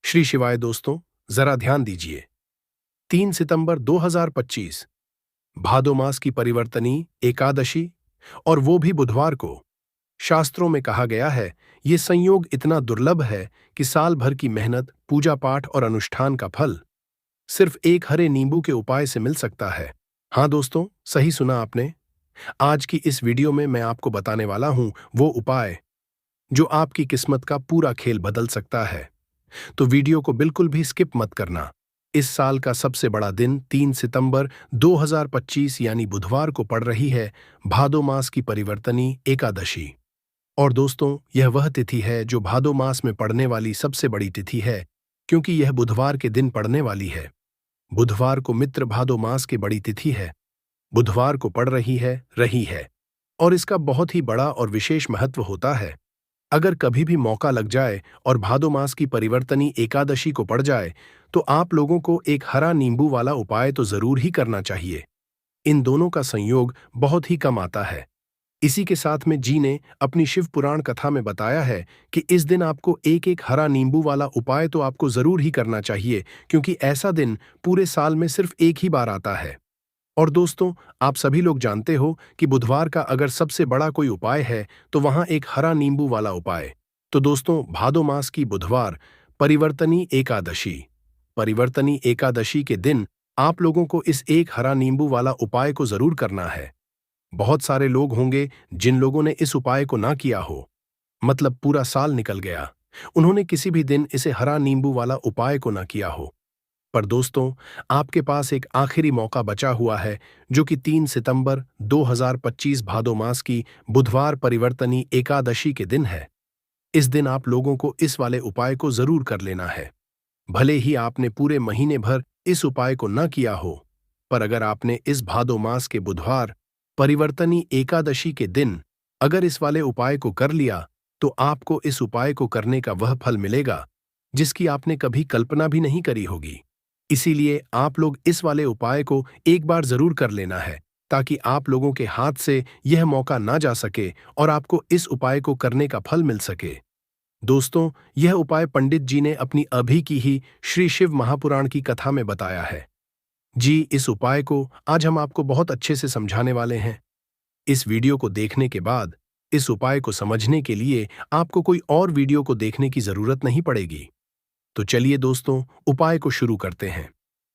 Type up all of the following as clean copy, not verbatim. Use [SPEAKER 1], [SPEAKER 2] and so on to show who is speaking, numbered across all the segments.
[SPEAKER 1] श्री शिवाय दोस्तों, जरा ध्यान दीजिए। 3 सितंबर 2025 भादो मास की परिवर्तनी एकादशी और वो भी बुधवार को। शास्त्रों में कहा गया है, ये संयोग इतना दुर्लभ है कि साल भर की मेहनत, पूजा पाठ और अनुष्ठान का फल सिर्फ एक हरे नींबू के उपाय से मिल सकता है। हाँ दोस्तों, सही सुना आपने। आज की इस वीडियो में मैं आपको बताने वाला हूं वो उपाय जो आपकी किस्मत का पूरा खेल बदल सकता है। तो वीडियो को बिल्कुल भी स्किप मत करना। इस साल का सबसे बड़ा दिन 3 सितंबर 2025 यानी बुधवार को पड़ रही है भादो मास की परिवर्तनी एकादशी। और दोस्तों, यह वह तिथि है जो भादो मास में पड़ने वाली सबसे बड़ी तिथि है, क्योंकि यह बुधवार के दिन पड़ने वाली है। बुधवार को मित्र भादो मास की बड़ी तिथि है। बुधवार को पड़ रही है। और इसका बहुत ही बड़ा और विशेष महत्व होता है। अगर कभी भी मौका लग जाए और भादो मास की परिवर्तनी एकादशी को पड़ जाए, तो आप लोगों को एक हरा नींबू वाला उपाय तो जरूर ही करना चाहिए। इन दोनों का संयोग बहुत ही कम आता है। इसी के साथ में जी ने अपनी शिव पुराण कथा में बताया है कि इस दिन आपको एक एक हरा नींबू वाला उपाय तो आपको जरूर ही करना चाहिए, क्योंकि ऐसा दिन पूरे साल में सिर्फ एक ही बार आता है। और दोस्तों, आप सभी लोग जानते हो कि बुधवार का अगर सबसे बड़ा कोई उपाय है तो वहां एक हरा नींबू वाला उपाय। तो दोस्तों, भादो मास की बुधवार परिवर्तनी एकादशी के दिन आप लोगों को इस एक हरा नींबू वाला उपाय को जरूर करना है। बहुत सारे लोग होंगे जिन लोगों ने इस उपाय को ना किया हो, मतलब पूरा साल निकल गया, उन्होंने किसी भी दिन इसे हरा नींबू वाला उपाय को ना किया हो। पर दोस्तों, आपके पास एक आखिरी मौका बचा हुआ है, जो कि 3 सितंबर 2025 भादो मास की बुधवार परिवर्तनी एकादशी के दिन है। इस दिन आप लोगों को इस वाले उपाय को जरूर कर लेना है। भले ही आपने पूरे महीने भर इस उपाय को न किया हो, पर अगर आपने इस भादो मास के बुधवार परिवर्तनी एकादशी के दिन अगर इस वाले उपाय को कर लिया, तो आपको इस उपाय को करने का वह फल मिलेगा जिसकी आपने कभी कल्पना भी नहीं करी होगी। इसीलिए आप लोग इस वाले उपाय को एक बार जरूर कर लेना है, ताकि आप लोगों के हाथ से यह मौका ना जा सके और आपको इस उपाय को करने का फल मिल सके। दोस्तों, यह उपाय पंडित जी ने अपनी अभी की ही श्री शिव महापुराण की कथा में बताया है। जी, इस उपाय को आज हम आपको बहुत अच्छे से समझाने वाले हैं। इस वीडियो को देखने के बाद इस उपाय को समझने के लिए आपको कोई और वीडियो को देखने की जरूरत नहीं पड़ेगी। तो चलिए दोस्तों, उपाय को शुरू करते हैं।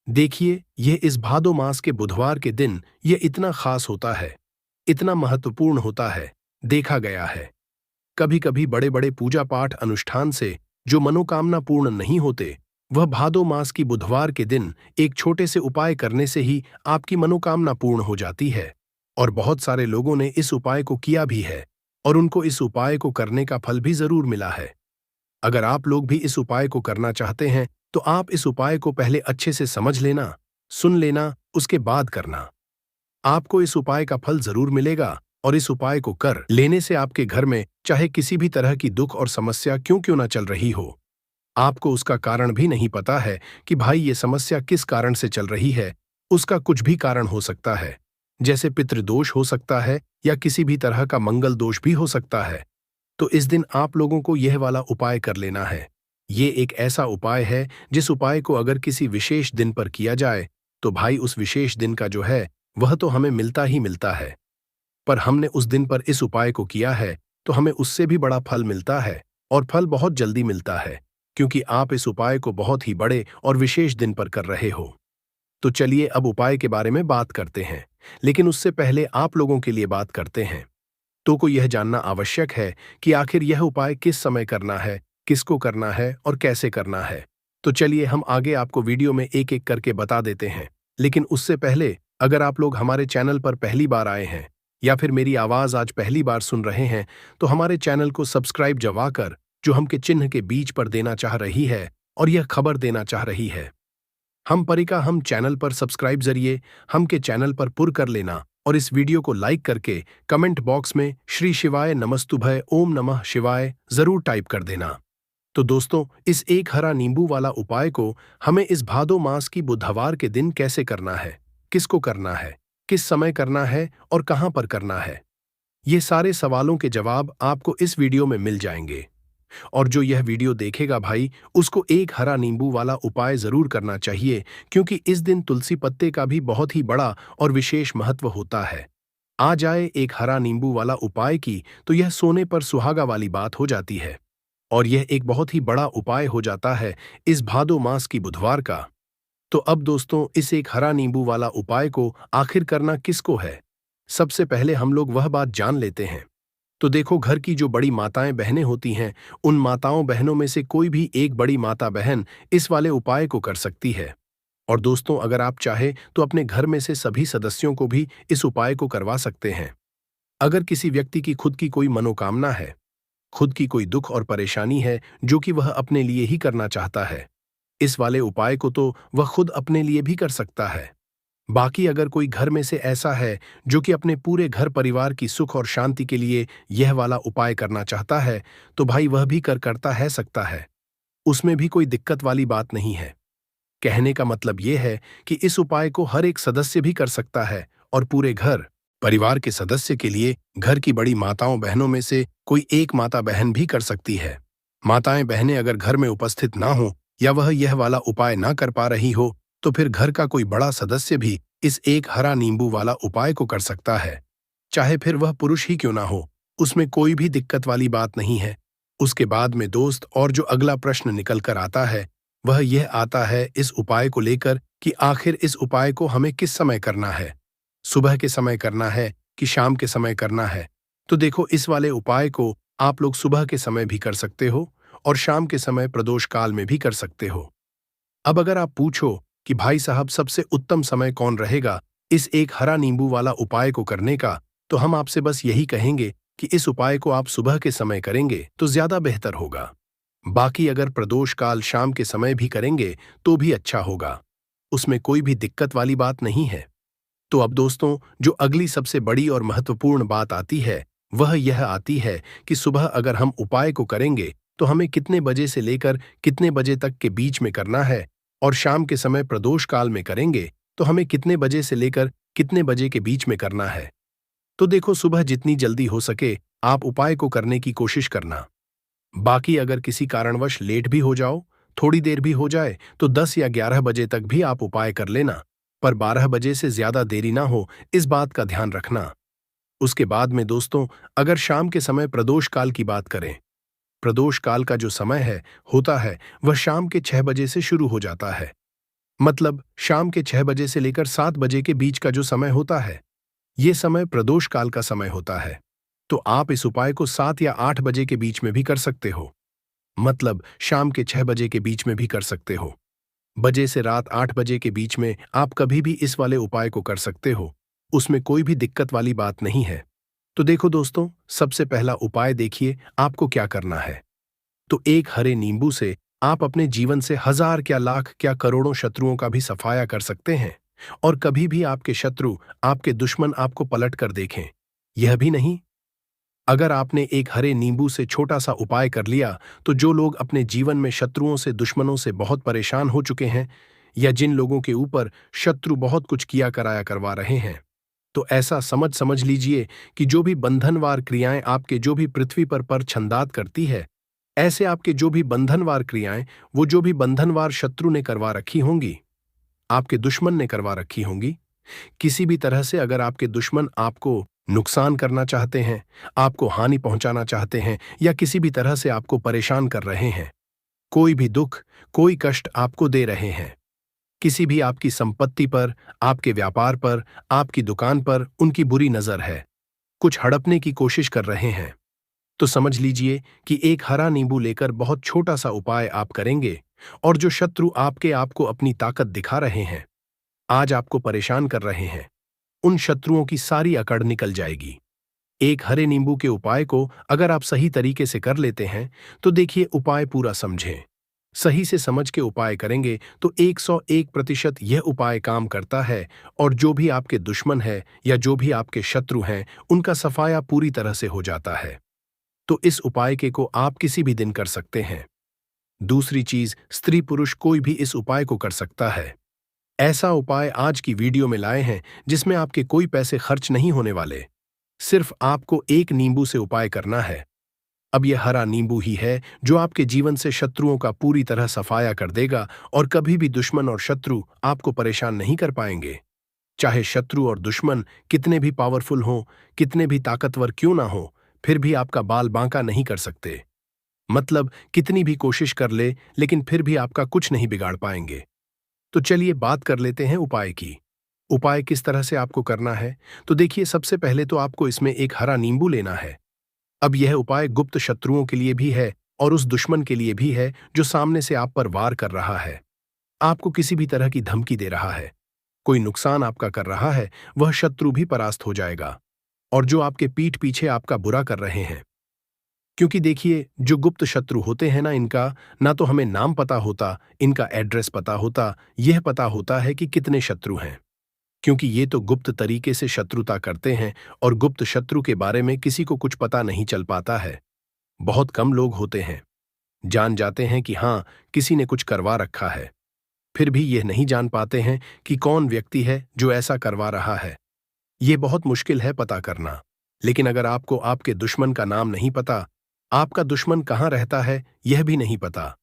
[SPEAKER 1] देखिए, यह इस भादो मास के बुधवार के दिन यह इतना खास होता है, इतना महत्वपूर्ण होता है। देखा गया है, कभी कभी बड़े बड़े पूजा पाठ अनुष्ठान से जो मनोकामना पूर्ण नहीं होते, वह भादो मास की बुधवार के दिन एक छोटे से उपाय करने से ही आपकी मनोकामना पूर्ण हो जाती है। और बहुत सारे लोगों ने इस उपाय को किया भी है और उनको इस उपाय को करने का फल भी जरूर मिला है। अगर आप लोग भी इस उपाय को करना चाहते हैं, तो आप इस उपाय को पहले अच्छे से समझ लेना, सुन लेना, उसके बाद करना। आपको इस उपाय का फल जरूर मिलेगा और इस उपाय को कर लेने से आपके घर में चाहे किसी भी तरह की दुख और समस्या क्यों ना चल रही हो, आपको उसका कारण भी नहीं पता है कि भाई ये समस्या किस कारण से चल रही है, उसका कुछ भी कारण हो सकता है। जैसे पितृदोष हो सकता है या किसी भी तरह का मंगल दोष भी हो सकता है। तो इस दिन आप लोगों को यह वाला उपाय कर लेना है। ये एक ऐसा उपाय है जिस उपाय को अगर किसी विशेष दिन पर किया जाए, तो भाई उस विशेष दिन का जो है वह तो हमें मिलता ही मिलता है। पर हमने उस दिन पर इस उपाय को किया है तो हमें उससे भी बड़ा फल मिलता है, और फल बहुत जल्दी मिलता है, क्योंकि आप इस उपाय को बहुत ही बड़े और विशेष दिन पर कर रहे हो। तो चलिए अब उपाय के बारे में बात करते हैं, लेकिन उससे पहले आप लोगों के लिए बात करते हैं। तो को यह जानना आवश्यक है कि आखिर यह उपाय किस समय करना है, किसको करना है और कैसे करना है। तो चलिए हम आगे आपको वीडियो में एक एक करके बता देते हैं। लेकिन उससे पहले, अगर आप लोग हमारे चैनल पर पहली बार आए हैं या फिर मेरी आवाज आज पहली बार सुन रहे हैं, तो हमारे चैनल को सब्सक्राइब दबाकर जो हम के चिन्ह के बीच पर देना चाह रही है और यह खबर देना चाह रही है। हम चैनल पर सब्सक्राइब जरिए हम के चैनल पर पुर कर लेना और इस वीडियो को लाइक करके कमेंट बॉक्स में श्री शिवाय नमस्तुभय ओम नमः शिवाय जरूर टाइप कर देना। तो दोस्तों, इस एक हरा नींबू वाला उपाय को हमें इस भादो मास की बुधवार के दिन कैसे करना है, किसको करना है, किस समय करना है और कहां पर करना है, ये सारे सवालों के जवाब आपको इस वीडियो में मिल जाएंगे। और जो यह वीडियो देखेगा भाई, उसको एक हरा नींबू वाला उपाय जरूर करना चाहिए, क्योंकि इस दिन तुलसी पत्ते का भी बहुत ही बड़ा और विशेष महत्व होता है। आ जाए एक हरा नींबू वाला उपाय की, तो यह सोने पर सुहागा वाली बात हो जाती है। और यह एक बहुत ही बड़ा उपाय हो जाता है इस भादो मास की बुधवार का। तो अब दोस्तों, इस एक हरा नींबू वाला उपाय को आखिर करना किसको है? सबसे पहले हम लोग वह बात जान लेते हैं। तो देखो, घर की जो बड़ी माताएं बहनें होती हैं, उन माताओं बहनों में से कोई भी एक बड़ी माता बहन इस वाले उपाय को कर सकती है। और दोस्तों, अगर आप चाहे तो अपने घर में से सभी सदस्यों को भी इस उपाय को करवा सकते हैं। अगर किसी व्यक्ति की खुद की कोई मनोकामना है, खुद की कोई दुख और परेशानी है जो कि वह अपने लिए ही करना चाहता है, इस वाले उपाय को तो वह खुद अपने लिए भी कर सकता है। बाकी अगर कोई घर में से ऐसा है जो कि अपने पूरे घर परिवार की सुख और शांति के लिए यह वाला उपाय करना चाहता है, तो भाई वह भी करता है सकता है। उसमें भी कोई दिक्कत वाली बात नहीं है। कहने का मतलब यह है कि इस उपाय को हर एक सदस्य भी कर सकता है, और पूरे घर परिवार के सदस्य के लिए घर की बड़ी माताओं बहनों में से कोई एक माता बहन भी कर सकती है। माताएं बहनें अगर घर में उपस्थित ना हो, या वह यह वाला उपाय ना कर पा रही हो, तो फिर घर का कोई बड़ा सदस्य भी इस एक हरा नींबू वाला उपाय को कर सकता है। चाहे फिर वह पुरुष ही क्यों ना हो, उसमें कोई भी दिक्कत वाली बात नहीं है। उसके बाद में दोस्त, और जो अगला प्रश्न निकल कर आता है, वह यह आता है इस उपाय को लेकर कि आखिर इस उपाय को हमें किस समय करना है। सुबह के समय करना है कि शाम के समय करना है? तो देखो, इस वाले उपाय को आप लोग सुबह के समय भी कर सकते हो, और शाम के समय प्रदोष काल में भी कर सकते हो। अब अगर आप पूछो कि भाई साहब, सबसे उत्तम समय कौन रहेगा इस एक हरा नींबू वाला उपाय को करने का, तो हम आपसे बस यही कहेंगे कि इस उपाय को आप सुबह के समय करेंगे तो ज्यादा बेहतर होगा। बाकी अगर प्रदोष काल शाम के समय भी करेंगे तो भी अच्छा होगा। उसमें कोई भी दिक्कत वाली बात नहीं है। तो अब दोस्तों, जो अगली सबसे बड़ी और महत्वपूर्ण बात आती है, वह यह आती है कि सुबह अगर हम उपाय को करेंगे तो हमें कितने बजे से लेकर कितने बजे तक के बीच में करना है, और शाम के समय प्रदोष काल में करेंगे तो हमें कितने बजे से लेकर कितने बजे के बीच में करना है। तो देखो, सुबह जितनी जल्दी हो सके आप उपाय को करने की कोशिश करना। बाकी अगर किसी कारणवश लेट भी हो जाओ, थोड़ी देर भी हो जाए, तो 10 या 11 बजे तक भी आप उपाय कर लेना, पर 12 बजे से ज्यादा देरी ना हो, इस बात का ध्यान रखना। उसके बाद में दोस्तों, अगर शाम के समय प्रदोष काल की बात करें, प्रदोष काल का जो समय है होता है, वह शाम के 6 बजे से शुरू हो जाता है। मतलब शाम के 6 बजे से लेकर 7 बजे के बीच का जो समय होता है, ये समय प्रदोष काल का समय होता है। तो आप इस उपाय को 7 या 8 बजे के बीच में भी कर सकते हो। मतलब शाम के 6 बजे के बीच में भी कर सकते हो। बजे से रात 8 बजे के बीच में आप कभी भी इस वाले उपाय को कर सकते हो। उसमें कोई भी दिक्कत वाली बात नहीं है। तो देखो दोस्तों, सबसे पहला उपाय देखिए आपको क्या करना है। तो एक हरे नींबू से आप अपने जीवन से हजार क्या लाख क्या करोड़ों शत्रुओं का भी सफाया कर सकते हैं। और कभी भी आपके शत्रु, आपके दुश्मन आपको पलट कर देखें, यह भी नहीं। अगर आपने एक हरे नींबू से छोटा सा उपाय कर लिया, तो जो लोग अपने जीवन में शत्रुओं से, दुश्मनों से बहुत परेशान हो चुके हैं, या जिन लोगों के ऊपर शत्रु बहुत कुछ किया कराया करवा रहे हैं, तो ऐसा समझ लीजिए कि जो भी बंधनवार क्रियाएं आपके जो भी पृथ्वी पर छंदात करती है, ऐसे आपके जो भी बंधनवार क्रियाएं, वो जो भी बंधनवार शत्रु ने करवा रखी होंगी, आपके दुश्मन ने करवा रखी होंगी। किसी भी तरह से अगर आपके दुश्मन आपको नुकसान करना चाहते हैं, आपको हानि पहुंचाना चाहते हैं, या किसी भी तरह से आपको परेशान कर रहे हैं, कोई भी दुख, कोई कष्ट आपको दे रहे हैं, किसी भी आपकी संपत्ति पर, आपके व्यापार पर, आपकी दुकान पर उनकी बुरी नजर है, कुछ हड़पने की कोशिश कर रहे हैं, तो समझ लीजिए कि एक हरा नींबू लेकर बहुत छोटा सा उपाय आप करेंगे, और जो शत्रु आपके आपको अपनी ताकत दिखा रहे हैं, आज आपको परेशान कर रहे हैं, उन शत्रुओं की सारी अकड़ निकल जाएगी। एक हरे नींबू के उपाय को अगर आप सही तरीके से कर लेते हैं, तो देखिए, उपाय पूरा समझें। सही से समझ के उपाय करेंगे तो 101% यह उपाय काम करता है, और जो भी आपके दुश्मन है या जो भी आपके शत्रु हैं, उनका सफाया पूरी तरह से हो जाता है। तो इस उपाय को आप किसी भी दिन कर सकते हैं। दूसरी चीज, स्त्री पुरुष कोई भी इस उपाय को कर सकता है। ऐसा उपाय आज की वीडियो में लाए हैं जिसमें आपके कोई पैसे खर्च नहीं होने वाले। सिर्फ आपको एक नींबू से उपाय करना है। अब यह हरा नींबू ही है जो आपके जीवन से शत्रुओं का पूरी तरह सफाया कर देगा और कभी भी दुश्मन और शत्रु आपको परेशान नहीं कर पाएंगे। चाहे शत्रु और दुश्मन कितने भी पावरफुल हों, कितने भी ताकतवर क्यों ना हो, फिर भी आपका बाल बांका नहीं कर सकते। मतलब कितनी भी कोशिश कर ले, लेकिन फिर भी आपका कुछ नहीं बिगाड़ पाएंगे। तो चलिए बात कर लेते हैं उपाय की। उपाय किस तरह से आपको करना है? तो देखिए, सबसे पहले तो आपको इसमें एक हरा नींबू लेना है। अब यह उपाय गुप्त शत्रुओं के लिए भी है और उस दुश्मन के लिए भी है जो सामने से आप पर वार कर रहा है, आपको किसी भी तरह की धमकी दे रहा है, कोई नुकसान आपका कर रहा है, वह शत्रु भी परास्त हो जाएगा। और जो आपके पीठ पीछे आपका बुरा कर रहे हैं, क्योंकि देखिए, जो गुप्त शत्रु होते हैं ना, इनका ना तो हमें नाम पता होता, इनका एड्रेस पता होता, यह पता होता है कि कितने शत्रु हैं, क्योंकि ये तो गुप्त तरीके से शत्रुता करते हैं और गुप्त शत्रु के बारे में किसी को कुछ पता नहीं चल पाता है। बहुत कम लोग होते हैं जान जाते हैं कि हाँ, किसी ने कुछ करवा रखा है, फिर भी यह नहीं जान पाते हैं कि कौन व्यक्ति है जो ऐसा करवा रहा है। यह बहुत मुश्किल है पता करना। लेकिन अगर आपको आपके दुश्मन का नाम नहीं पता, आपका दुश्मन कहाँ रहता है यह भी नहीं पता,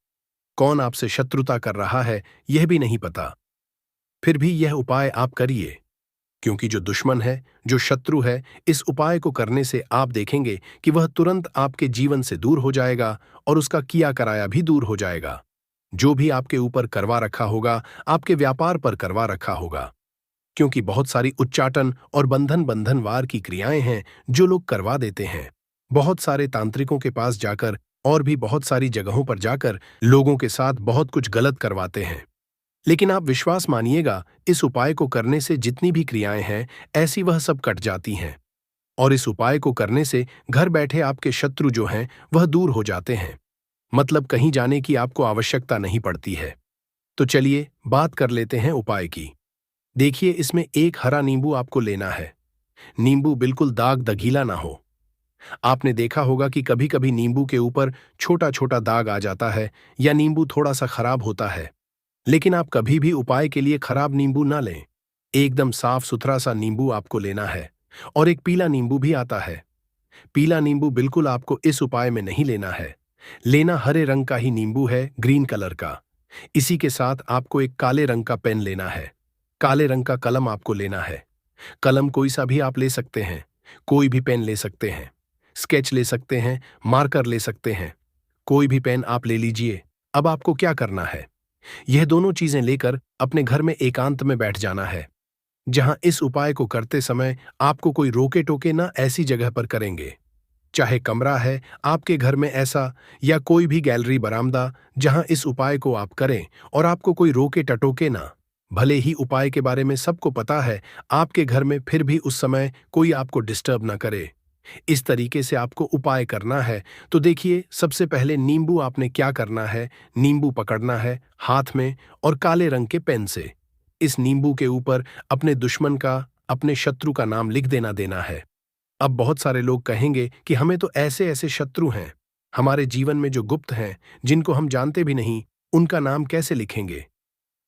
[SPEAKER 1] कौन आपसे शत्रुता कर रहा है यह भी नहीं पता, फिर भी यह उपाय आप करिए। क्योंकि जो दुश्मन है, जो शत्रु है, इस उपाय को करने से आप देखेंगे कि वह तुरंत आपके जीवन से दूर हो जाएगा और उसका किया कराया भी दूर हो जाएगा। जो भी आपके ऊपर करवा रखा होगा, आपके व्यापार पर करवा रखा होगा, क्योंकि बहुत सारी उच्चाटन और बंधनवार की क्रियाएं हैं जो लोग करवा देते हैं। बहुत सारे तांत्रिकों के पास जाकर और भी बहुत सारी जगहों पर जाकर लोगों के साथ बहुत कुछ गलत करवाते हैं। लेकिन आप विश्वास मानिएगा, इस उपाय को करने से जितनी भी क्रियाएं हैं, ऐसी वह सब कट जाती हैं। और इस उपाय को करने से घर बैठे आपके शत्रु जो हैं वह दूर हो जाते हैं। मतलब कहीं जाने की आपको आवश्यकता नहीं पड़ती है। तो चलिए बात कर लेते हैं उपाय की। देखिए, इसमें एक हरा नींबू आपको लेना है। नींबू बिल्कुल दाग दगीला ना हो। आपने देखा होगा कि कभी कभी नींबू के ऊपर छोटा छोटा दाग आ जाता है या नींबू थोड़ा सा खराब होता है। लेकिन आप कभी भी उपाय के लिए खराब नींबू ना लें। एकदम साफ सुथरा सा नींबू आपको लेना है। और एक पीला नींबू भी आता है। पीला नींबू बिल्कुल आपको इस उपाय में नहीं लेना है। लेना हरे रंग का ही नींबू है, ग्रीन कलर का। इसी के साथ आपको एक काले रंग का पेन लेना है। काले रंग का कलम आपको लेना है। कलम कोई सा भी आप ले सकते हैं, कोई भी पेन ले सकते हैं, स्केच ले सकते हैं, मार्कर ले सकते हैं, कोई भी पेन आप ले लीजिए। अब आपको क्या करना है, यह दोनों चीजें लेकर अपने घर में एकांत में बैठ जाना है, जहां इस उपाय को करते समय आपको कोई रोके टोके ना, ऐसी जगह पर करेंगे। चाहे कमरा है आपके घर में ऐसा, या कोई भी गैलरी बरामदा, जहां इस उपाय को आप करें और आपको कोई रोके टटोके ना। भले ही उपाय के बारे में सबको पता है आपके घर में, फिर भी उस समय कोई आपको डिस्टर्ब ना करे। इस तरीके से आपको उपाय करना है। तो देखिए, सबसे पहले नींबू आपने क्या करना है, नींबू पकड़ना है हाथ में और काले रंग के पेन से इस नींबू के ऊपर अपने दुश्मन का, अपने शत्रु का नाम लिख देना है। अब बहुत सारे लोग कहेंगे कि हमें तो ऐसे ऐसे शत्रु हैं हमारे जीवन में जो गुप्त हैं, जिनको हम जानते भी नहीं, उनका नाम कैसे लिखेंगे?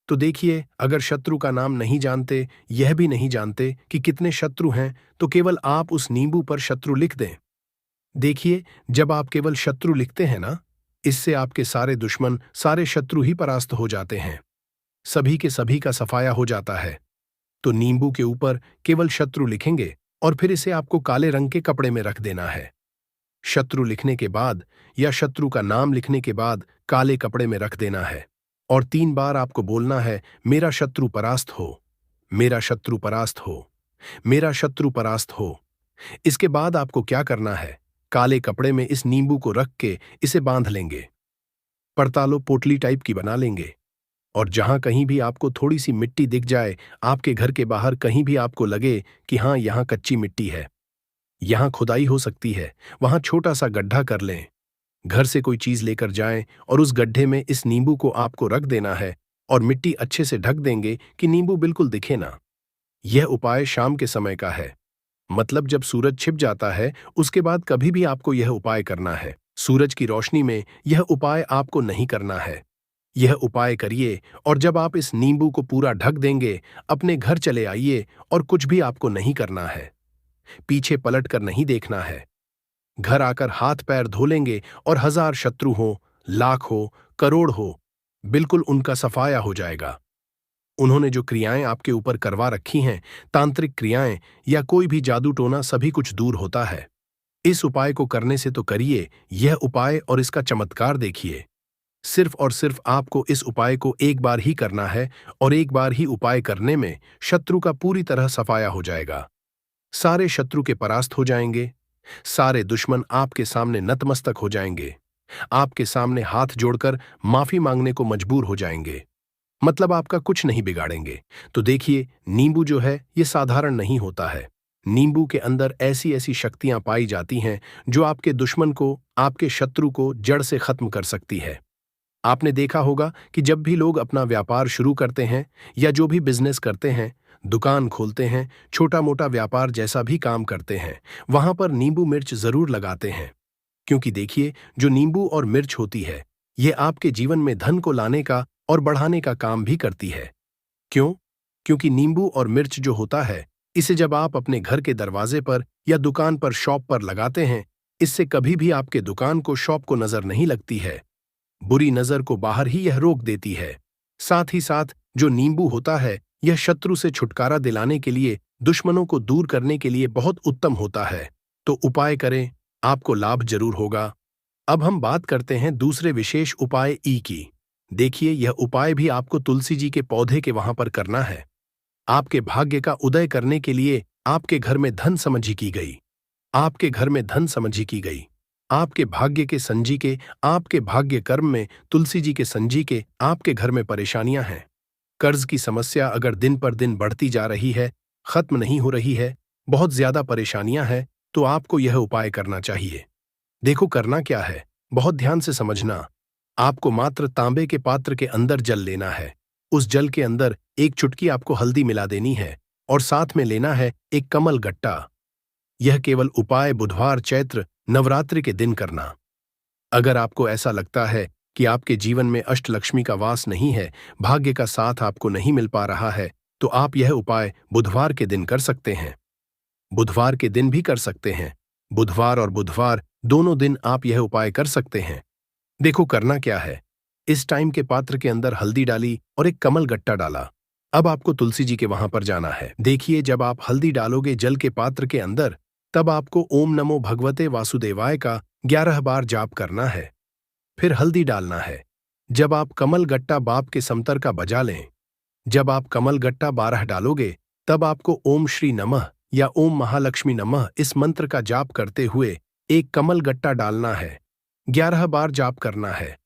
[SPEAKER 1] तो देखिए, अगर शत्रु का नाम नहीं जानते, यह भी नहीं जानते कि कितने शत्रु हैं, तो केवल आप उस नींबू पर शत्रु लिख दें। देखिए, जब आप केवल शत्रु लिखते हैं ना, इससे आपके सारे दुश्मन, सारे शत्रु ही परास्त हो जाते हैं। सभी के सभी का सफाया हो जाता है। तो नींबू के ऊपर केवल शत्रु लिखेंगे और फिर इसे आपको काले रंग के कपड़े में रख देना है। शत्रु लिखने के बाद या शत्रु का नाम लिखने के बाद काले कपड़े में रख देना है और 3 बार आपको बोलना है, मेरा शत्रु परास्त हो, मेरा शत्रु परास्त हो, मेरा शत्रु परास्त हो। इसके बाद आपको क्या करना है, काले कपड़े में इस नींबू को रख के इसे बांध लेंगे। पड़तालो पोटली टाइप की बना लेंगे और जहां कहीं भी आपको थोड़ी सी मिट्टी दिख जाए, आपके घर के बाहर कहीं भी आपको लगे कि हाँ, यहां कच्ची मिट्टी है, यहां खुदाई हो सकती है, वहां छोटा सा गड्ढा कर लें। घर से कोई चीज लेकर जाएं और उस गड्ढे में इस नींबू को आपको रख देना है और मिट्टी अच्छे से ढक देंगे कि नींबू बिल्कुल दिखे ना। यह उपाय शाम के समय का है, मतलब जब सूरज छिप जाता है उसके बाद कभी भी आपको यह उपाय करना है। सूरज की रोशनी में यह उपाय आपको नहीं करना है। यह उपाय करिए और जब आप इस नींबू को पूरा ढक देंगे, अपने घर चले आइए और कुछ भी आपको नहीं करना है, पीछे पलट कर नहीं देखना है। घर आकर हाथ पैर धो लेंगे और 1000 शत्रु हो, लाख हो, करोड़ हो, बिल्कुल उनका सफाया हो जाएगा। उन्होंने जो क्रियाएं आपके ऊपर करवा रखी हैं, तांत्रिक क्रियाएं या कोई भी जादू टोना, सभी कुछ दूर होता है। इस उपाय को करने से तो करिए यह उपाय और इसका चमत्कार देखिए। सिर्फ और सिर्फ आपको इस उपाय को एक बार ही करना है और एक बार ही उपाय करने में शत्रु का पूरी तरह सफाया हो जाएगा। सारे शत्रु के परास्त हो जाएंगे, सारे दुश्मन आपके सामने नतमस्तक हो जाएंगे, आपके सामने हाथ जोड़कर माफी मांगने को मजबूर हो जाएंगे। मतलब आपका कुछ नहीं बिगाड़ेंगे। तो देखिए, नींबू जो है ये साधारण नहीं होता है। नींबू के अंदर ऐसी ऐसी शक्तियां पाई जाती हैं जो आपके दुश्मन को, आपके शत्रु को जड़ से खत्म कर सकती है। आपने देखा होगा कि जब भी लोग अपना व्यापार शुरू करते हैं या जो भी बिजनेस करते हैं, दुकान खोलते हैं, छोटा मोटा व्यापार जैसा भी काम करते हैं, वहां पर नींबू मिर्च जरूर लगाते हैं। क्योंकि देखिए, जो नींबू और मिर्च होती है, ये आपके जीवन में धन को लाने का और बढ़ाने का काम भी करती है। क्यों? क्योंकि नींबू और मिर्च जो होता है, इसे जब आप अपने घर के दरवाजे पर या दुकान पर, शॉप पर लगाते हैं, इससे कभी भी आपके दुकान को, शॉप को नजर नहीं लगती है। बुरी नजर को बाहर ही यह रोक देती है। साथ ही साथ जो नींबू होता है, यह शत्रु से छुटकारा दिलाने के लिए, दुश्मनों को दूर करने के लिए बहुत उत्तम होता है। तो उपाय करें, आपको लाभ जरूर होगा। अब हम बात करते हैं दूसरे विशेष उपाय ई की। देखिए, यह उपाय भी आपको तुलसी जी के पौधे के वहां पर करना है। आपके भाग्य का उदय करने के लिए आपके घर में धन समझी की गई। आपके घर में धन समझी की गई। आपके भाग्य के संजी के, आपके भाग्य कर्म में तुलसी जी के संजी के, आपके घर में परेशानियां हैं। कर्ज की समस्या अगर दिन पर दिन बढ़ती जा रही है, खत्म नहीं हो रही है, बहुत ज्यादा परेशानियां हैं, तो आपको यह उपाय करना चाहिए। देखो करना क्या है, बहुत ध्यान से समझना। आपको मात्र तांबे के पात्र के अंदर जल लेना है। उस जल के अंदर एक चुटकी आपको हल्दी मिला देनी है और साथ में लेना है एक कमल गट्टा। यह केवल उपाय बुधवार, चैत्र नवरात्रि के दिन करना। अगर आपको ऐसा लगता है कि आपके जीवन में अष्टलक्ष्मी का वास नहीं है, भाग्य का साथ आपको नहीं मिल पा रहा है, तो आप यह उपाय बुधवार के दिन कर सकते हैं। बुधवार के दिन भी कर सकते हैं। बुधवार और बुधवार दोनों दिन आप यह उपाय कर सकते हैं। देखो करना क्या है, इस टाइम के पात्र के अंदर हल्दी डाली और एक कमल गट्टा डाला। अब आपको तुलसी जी के वहां पर जाना है। देखिए, जब आप हल्दी डालोगे जल के पात्र के अंदर, तब आपको ओम नमो भगवते वासुदेवाय का 11 बार जाप करना है। फिर हल्दी डालना है। जब आप कमल गट्टा बाप के समतर का बजा लें, जब आप कमल गट्टा 12 डालोगे, तब आपको ओम श्री नमः या ओम महालक्ष्मी नमः इस मंत्र का जाप करते हुए एक कमल गट्टा डालना है। 11 बार जाप करना है।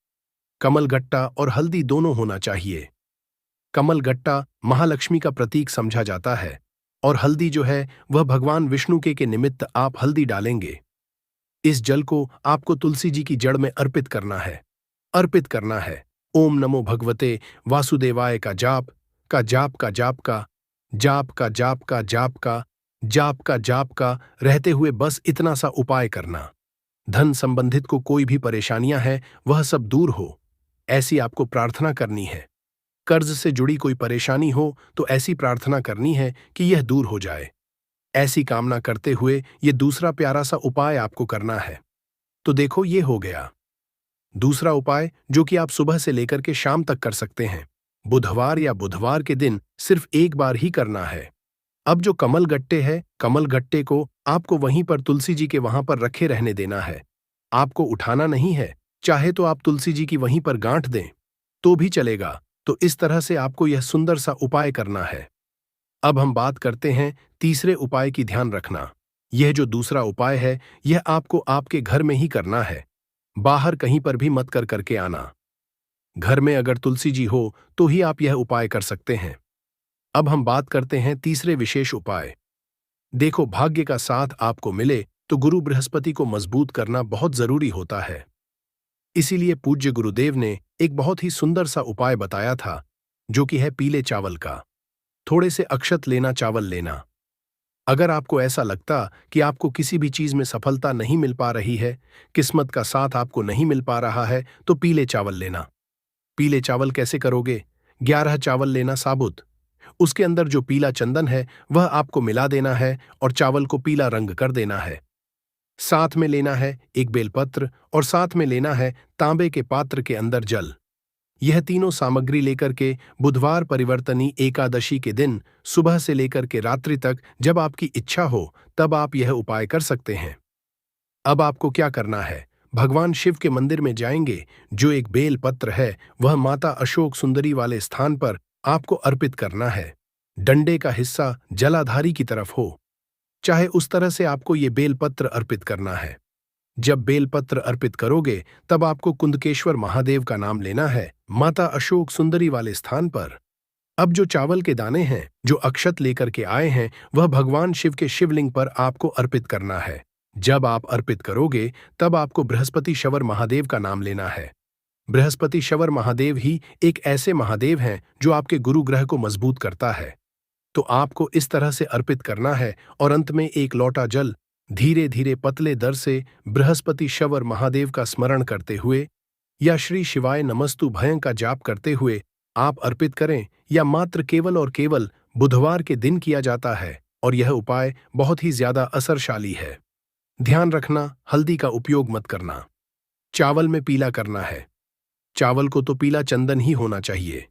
[SPEAKER 1] कमल गट्टा और हल्दी दोनों होना चाहिए। कमल गट्टा महालक्ष्मी का प्रतीक समझा जाता है और हल्दी जो है वह भगवान विष्णु के निमित्त आप हल्दी डालेंगे। इस जल को आपको तुलसी जी की जड़ में अर्पित करना है। अर्पित करना है। ओम नमो भगवते वासुदेवाय का जाप का जाप का जाप का जाप का जाप का जाप का जाप का जाप का रहते हुए बस इतना सा उपाय करना। धन संबंधित को कोई भी परेशानियां हैं, वह सब दूर हो, ऐसी आपको प्रार्थना करनी है। कर्ज से जुड़ी कोई परेशानी हो तो ऐसी प्रार्थना करनी है कि यह दूर हो जाए। ऐसी कामना करते हुए ये दूसरा प्यारा सा उपाय आपको करना है। तो देखो, ये हो गया दूसरा उपाय, जो कि आप सुबह से लेकर के शाम तक कर सकते हैं। बुधवार या बुधवार के दिन सिर्फ एक बार ही करना है। अब जो कमल गट्टे है, कमल गट्टे को आपको वहीं पर तुलसी जी के वहां पर रखे रहने देना है। आपको उठाना नहीं है। चाहे तो आप तुलसी जी की वहीं पर गांठ दें तो भी चलेगा। तो इस तरह से आपको यह सुंदर सा उपाय करना है। अब हम बात करते हैं तीसरे उपाय की। ध्यान रखना, यह जो दूसरा उपाय है, यह आपको आपके घर में ही करना है। बाहर कहीं पर भी मत कर करके आना। घर में अगर तुलसी जी हो तो ही आप यह उपाय कर सकते हैं। अब हम बात करते हैं तीसरे विशेष उपाय। देखो, भाग्य का साथ आपको मिले तो गुरु बृहस्पति को मजबूत करना बहुत जरूरी होता है। इसीलिए पूज्य गुरुदेव ने एक बहुत ही सुंदर सा उपाय बताया था, जो कि है पीले चावल का। थोड़े से अक्षत लेना, चावल लेना। अगर आपको ऐसा लगता कि आपको किसी भी चीज में सफलता नहीं मिल पा रही है, किस्मत का साथ आपको नहीं मिल पा रहा है, तो पीले चावल लेना। पीले चावल कैसे करोगे? 11 चावल लेना साबुत। उसके अंदर जो पीला चंदन है वह आपको मिला देना है और चावल को पीला रंग कर देना है। साथ में लेना है एक बेलपत्र और साथ में लेना है तांबे के पात्र के अंदर जल। यह तीनों सामग्री लेकर के बुधवार परिवर्तनी एकादशी के दिन सुबह से लेकर के रात्रि तक जब आपकी इच्छा हो तब आप यह उपाय कर सकते हैं। अब आपको क्या करना है, भगवान शिव के मंदिर में जाएंगे, जो एक बेल पत्र है वह माता अशोक सुंदरी वाले स्थान पर आपको अर्पित करना है। डंडे का हिस्सा जलाधारी की तरफ हो, चाहे उस तरह से आपको ये बेलपत्र अर्पित करना है। जब बेलपत्र अर्पित करोगे तब आपको कुंदकेश्वर महादेव का नाम लेना है माता अशोक सुंदरी वाले स्थान पर। अब जो चावल के दाने हैं जो अक्षत लेकर के आए हैं वह भगवान शिव के शिवलिंग पर आपको अर्पित करना है। जब आप अर्पित करोगे तब आपको बृहस्पति शवर महादेव का नाम लेना है। बृहस्पति शवर महादेव ही एक ऐसे महादेव हैं जो आपके गुरु ग्रह को मजबूत करता है। तो आपको इस तरह से अर्पित करना है और अंत में एक लोटा जल धीरे धीरे पतले दर से बृहस्पति शवर महादेव का स्मरण करते हुए या श्री शिवाय नमस्तु भयं का जाप करते हुए आप अर्पित करें, या मात्र केवल और केवल बुधवार के दिन किया जाता है और यह उपाय बहुत ही ज्यादा असरशाली है। ध्यान रखना, हल्दी का उपयोग मत करना। चावल में पीला करना है, चावल को तो पीला चंदन ही होना चाहिए।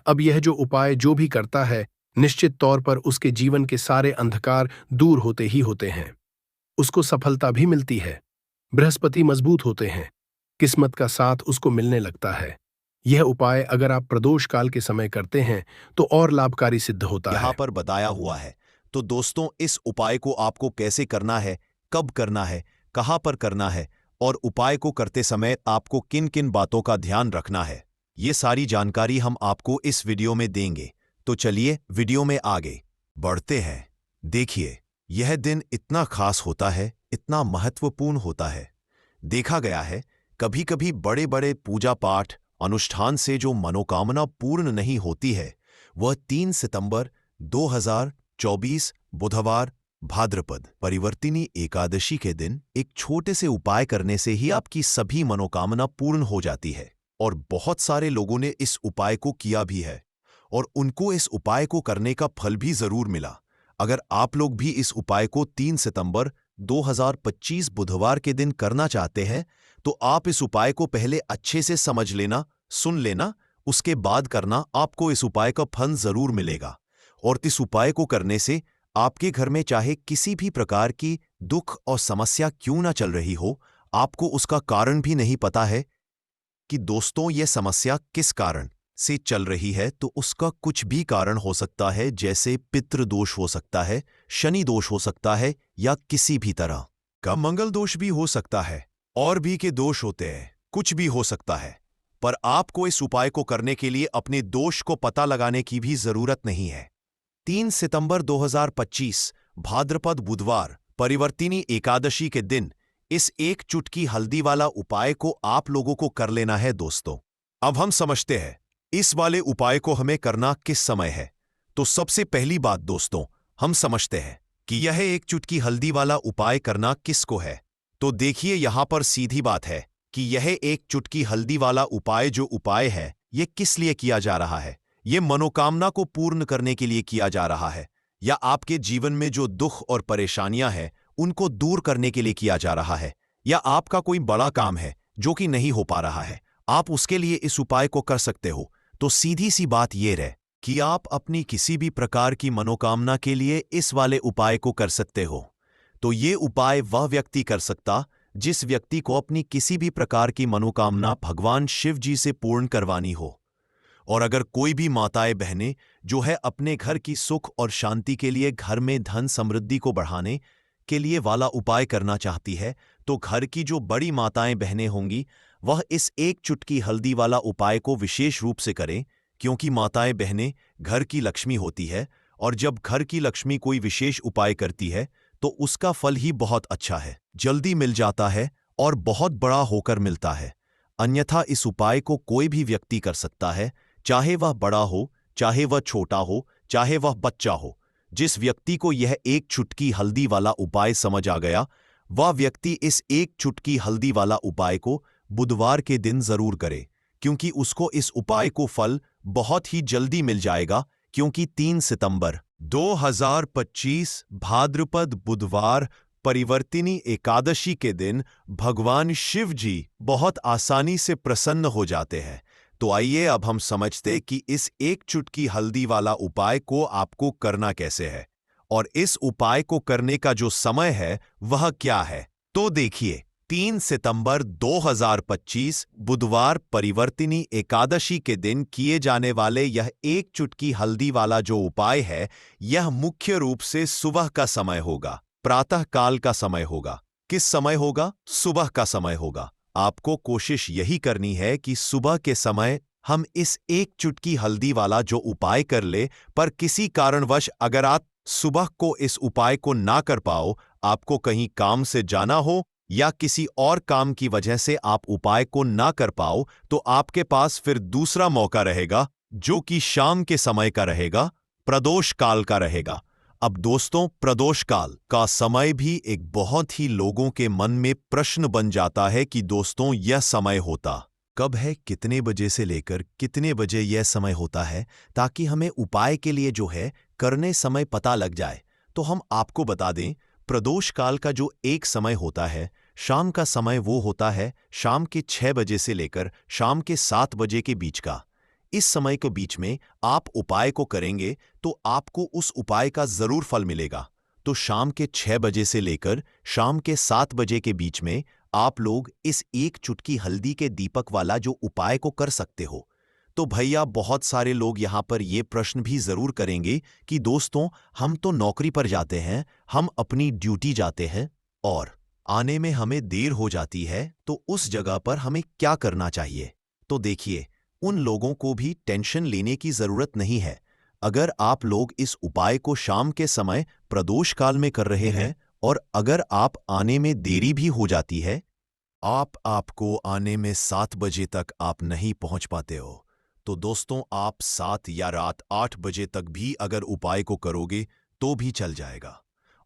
[SPEAKER 1] अब यह जो उपाय जो भी करता है निश्चित तौर पर उसके जीवन के सारे अंधकार दूर होते ही होते हैं, उसको सफलता भी मिलती है, बृहस्पति मजबूत होते हैं, किस्मत का साथ उसको मिलने लगता है। यह उपाय अगर आप प्रदोष काल के समय करते हैं तो और लाभकारी सिद्ध होता है।
[SPEAKER 2] यहाँ पर बताया हुआ है। तो दोस्तों, इस उपाय को आपको कैसे करना है, कब करना है, कहाँ पर करना है और उपाय को करते समय आपको किन किन बातों का ध्यान रखना है, ये सारी जानकारी हम आपको इस वीडियो में देंगे। तो चलिए वीडियो में आगे बढ़ते हैं। देखिए, यह दिन इतना खास होता है, इतना महत्वपूर्ण होता है। देखा गया है कभी कभी बड़े बड़े पूजा पाठ अनुष्ठान से जो मनोकामना पूर्ण नहीं होती है वह 3 सितंबर 2024 बुधवार भाद्रपद परिवर्तिनी एकादशी के दिन एक छोटे से उपाय करने से ही आपकी सभी मनोकामना पूर्ण हो जाती है। और बहुत सारे लोगों ने इस उपाय को किया भी है और उनको इस उपाय को करने का फल भी जरूर मिला। अगर आप लोग भी इस उपाय को 3 सितंबर 2025 बुधवार के दिन करना चाहते हैं तो आप इस उपाय को पहले अच्छे से समझ लेना, सुन लेना, उसके बाद करना। आपको इस उपाय का फल जरूर मिलेगा। और इस उपाय को करने से आपके घर में चाहे किसी भी प्रकार की दुख और समस्या क्यों ना चल रही हो, आपको उसका कारण भी नहीं पता है कि दोस्तों यह समस्या किस कारण से चल रही है, तो उसका कुछ भी कारण हो सकता है। जैसे पितृ दोष हो सकता है, शनि दोष हो सकता है, या किसी भी तरह का मंगल दोष भी हो सकता है, और भी के दोष होते हैं, कुछ भी हो सकता है। पर आपको इस उपाय को करने के लिए अपने दोष को पता लगाने की भी जरूरत नहीं है। 3 सितंबर 2025 भाद्रपद बुधवार परिवर्तिनी एकादशी के दिन इस एक चुटकी हल्दी वाला उपाय को आप लोगों को कर लेना है। दोस्तों, अब हम समझते हैं इस वाले उपाय को हमें करना किस समय है। तो सबसे पहली बात दोस्तों, हम समझते हैं कि यह एक चुटकी हल्दी वाला उपाय करना किसको है। तो देखिए, यहां पर सीधी बात है कि यह एक चुटकी हल्दी वाला उपाय जो उपाय है यह किस लिए किया जा रहा है। यह मनोकामना को पूर्ण करने के लिए किया जा रहा है, या आपके जीवन में जो दुख और परेशानियां हैं उनको दूर करने के लिए किया जा रहा है, या आपका कोई बड़ा काम है जो कि नहीं हो पा रहा है, आप उसके लिए इस उपाय को कर सकते हो। तो सीधी सी बात यह रहे कि आप अपनी किसी भी प्रकार की मनोकामना के लिए इस वाले उपाय को कर सकते हो। तो ये उपाय वह व्यक्ति कर सकता जिस व्यक्ति को अपनी किसी भी प्रकार की मनोकामना भगवान शिव जी से पूर्ण करवानी हो। और अगर कोई भी माताएं बहनें जो है अपने घर की सुख और शांति के लिए, घर में धन समृद्धि को बढ़ाने के लिए वाला उपाय करना चाहती है, तो घर की जो बड़ी माताएं बहनें होंगी वह इस एक चुटकी हल्दी वाला उपाय को विशेष रूप से करें, क्योंकि माताएं बहनें घर की लक्ष्मी होती है और जब घर की लक्ष्मी कोई विशेष उपाय करती है तो उसका फल ही बहुत अच्छा है, जल्दी मिल जाता है और बहुत बड़ा होकर मिलता है। अन्यथा इस उपाय को कोई भी व्यक्ति कर सकता है, चाहे वह बड़ा हो, चाहे वह छोटा हो, चाहे वह बच्चा हो। जिस व्यक्ति को यह एक चुटकी हल्दी वाला उपाय समझ आ गया, वह व्यक्ति इस एक चुटकी हल्दी वाला उपाय को बुधवार के दिन जरूर करे, क्योंकि उसको इस उपाय को फल बहुत ही जल्दी मिल जाएगा। क्योंकि 3 सितंबर 2025 भाद्रपद बुधवार परिवर्तिनी एकादशी के दिन भगवान शिव जी बहुत आसानी से प्रसन्न हो जाते हैं। तो आइए अब हम समझते कि इस एक चुटकी हल्दी वाला उपाय को आपको करना कैसे है और इस उपाय को करने का जो समय है वह क्या है। तो देखिए, 3 सितंबर 2025 बुधवार परिवर्तिनी एकादशी के दिन किए जाने वाले यह एक चुटकी हल्दी वाला जो उपाय है, यह मुख्य रूप से सुबह का समय होगा, प्रातः काल का समय होगा। किस समय होगा? सुबह का समय होगा। आपको कोशिश यही करनी है कि सुबह के समय हम इस एक चुटकी हल्दी वाला जो उपाय कर ले, पर किसी कारणवश अगर आप सुबह को इस उपाय को ना कर पाओ, आपको कहीं काम से जाना हो या किसी और काम की वजह से आप उपाय को ना कर पाओ, तो आपके पास फिर दूसरा मौका रहेगा जो कि शाम के समय का रहेगा, प्रदोष काल का रहेगा। अब दोस्तों, प्रदोष काल का समय भी एक बहुत ही लोगों के मन में प्रश्न बन जाता है कि दोस्तों यह समय होता कब है, कितने बजे से लेकर कितने बजे यह समय होता है, ताकि हमें उपाय के लिए जो है करने समय पता लग जाए। तो हम आपको बता दें, प्रदोष काल का जो एक समय होता है, शाम का समय, वो होता है शाम के 6 बजे से लेकर शाम के 7 बजे के बीच का। इस समय के बीच में आप उपाय को करेंगे तो आपको उस उपाय का जरूर फल मिलेगा। तो शाम के 6 बजे से लेकर शाम के 7 बजे के बीच में आप लोग इस एक चुटकी हल्दी के दीपक वाला जो उपाय को कर सकते हो। तो भैया, बहुत सारे लोग यहाँ पर ये प्रश्न भी जरूर करेंगे कि दोस्तों, हम तो नौकरी पर जाते हैं, हम अपनी ड्यूटी जाते हैं और आने में हमें देर हो जाती है, तो उस जगह पर हमें क्या करना चाहिए। तो देखिए, उन लोगों को भी टेंशन लेने की जरूरत नहीं है। अगर आप लोग इस उपाय को शाम के समय प्रदोष काल में कर रहे हैं और अगर आप आने में देरी भी हो जाती है, आपको आने में 7 बजे तक आप नहीं पहुंच पाते हो, तो दोस्तों आप 7 या रात 8 बजे तक भी अगर उपाय को करोगे तो भी चल जाएगा।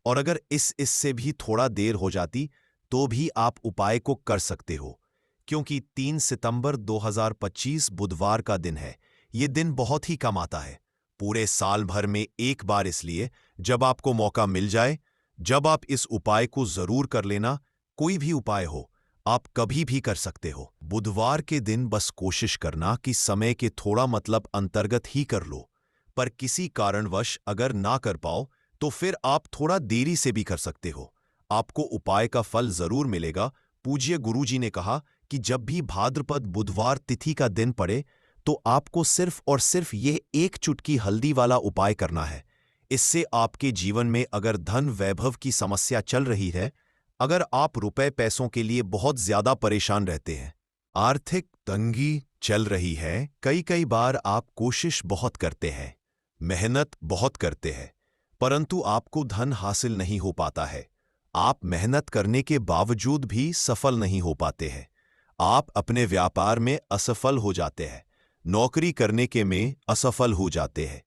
[SPEAKER 2] और अगर इससे भी थोड़ा देर हो जाती तो भी आप उपाय को कर सकते हो, क्योंकि 3 सितंबर 2025 बुधवार का दिन है। ये दिन बहुत ही कम आता है, पूरे साल भर में एक बार, इसलिए जब आपको मौका मिल जाए, जब आप इस उपाय को जरूर कर लेना। कोई भी उपाय हो, आप कभी भी कर सकते हो। बुधवार के दिन बस कोशिश करना कि समय के थोड़ा मतलब अंतर्गत ही कर लो, पर किसी कारणवश अगर ना कर पाओ तो फिर आप थोड़ा देरी से भी कर सकते हो। आपको उपाय का फल जरूर मिलेगा। पूज्य गुरुजी ने कहा कि जब भी भाद्रपद बुधवार तिथि का दिन पड़े तो आपको सिर्फ और सिर्फ ये एक चुटकी हल्दी वाला उपाय करना है। इससे आपके जीवन में अगर धन वैभव की समस्या चल रही है, अगर आप रुपए पैसों के लिए बहुत ज्यादा परेशान रहते हैं, आर्थिक तंगी चल रही है, कई बार आप कोशिश बहुत करते हैं, मेहनत बहुत करते हैं, परंतु आपको धन हासिल नहीं हो पाता है, आप मेहनत करने के बावजूद भी सफल नहीं हो पाते हैं, आप अपने व्यापार में असफल हो जाते हैं, नौकरी करने के में असफल हो जाते हैं,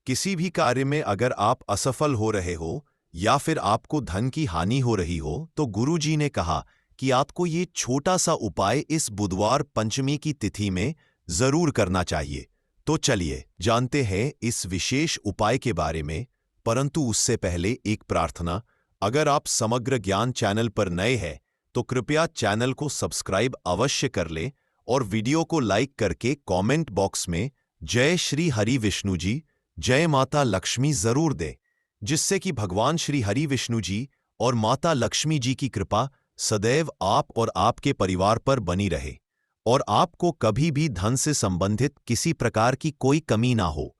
[SPEAKER 2] किसी भी कार्य में अगर आप असफल हो रहे हो या फिर आपको धन की हानि हो रही हो, तो गुरुजी ने कहा कि आपको ये छोटा सा उपाय इस बुधवार पंचमी की तिथि में जरूर करना चाहिए। तो चलिए जानते हैं इस विशेष उपाय के बारे में, परंतु उससे पहले एक प्रार्थना। अगर आप समग्र ज्ञान चैनल पर नए हैं तो कृपया चैनल को सब्सक्राइब अवश्य कर लें और वीडियो को लाइक करके कमेंट बॉक्स में जय श्री हरि विष्णु जी, जय माता लक्ष्मी जरूर दें, जिससे कि भगवान श्री हरि विष्णु जी और माता लक्ष्मी जी की कृपा सदैव आप और आपके परिवार पर बनी रहे और आपको कभी भी धन से संबंधित किसी प्रकार की कोई कमी ना हो।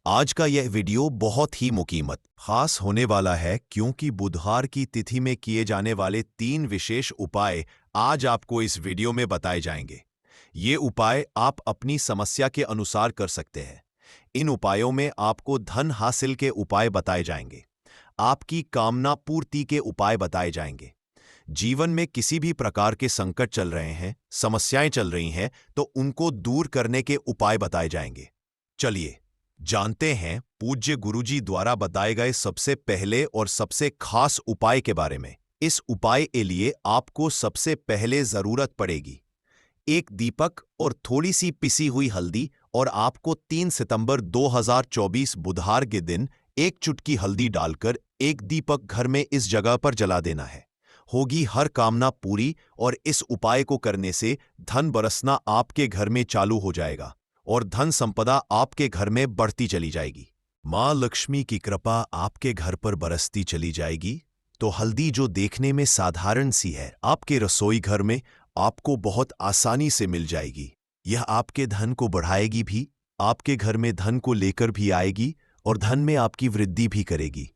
[SPEAKER 2] आज का यह वीडियो बहुत ही मुकीमत खास होने वाला है, क्योंकि बुधवार की तिथि में किए जाने वाले 3 विशेष उपाय आज आपको इस वीडियो में बताए जाएंगे। ये उपाय आप अपनी समस्या के अनुसार कर सकते हैं। इन उपायों में आपको धन हासिल के उपाय बताए जाएंगे, आपकी कामना पूर्ति के उपाय बताए जाएंगे। जीवन में किसी भी प्रकार के संकट चल रहे हैं, समस्याएं चल रही हैं, तो उनको दूर करने के उपाय बताए जाएंगे। चलिए जानते हैं पूज्य गुरुजी द्वारा बताए गए सबसे पहले और सबसे खास उपाय के बारे में। इस उपाय के लिए आपको सबसे पहले जरूरत पड़ेगी एक दीपक और थोड़ी सी पिसी हुई हल्दी, और आपको 3 सितंबर 2024 बुधवार के दिन एक चुटकी हल्दी डालकर एक दीपक घर में इस जगह पर जला देना है। होगी हर कामना पूरी और इस उपाय को करने से धन बरसना आपके घर में चालू हो जाएगा और धन संपदा आपके घर में बढ़ती चली जाएगी। माँ लक्ष्मी की कृपा आपके घर पर बरसती चली जाएगी। तो हल्दी जो देखने में साधारण सी है, आपके रसोई घर में आपको बहुत आसानी से मिल जाएगी। यह आपके धन को बढ़ाएगी भी, आपके घर में धन को लेकर भी आएगी और धन में आपकी वृद्धि भी करेगी,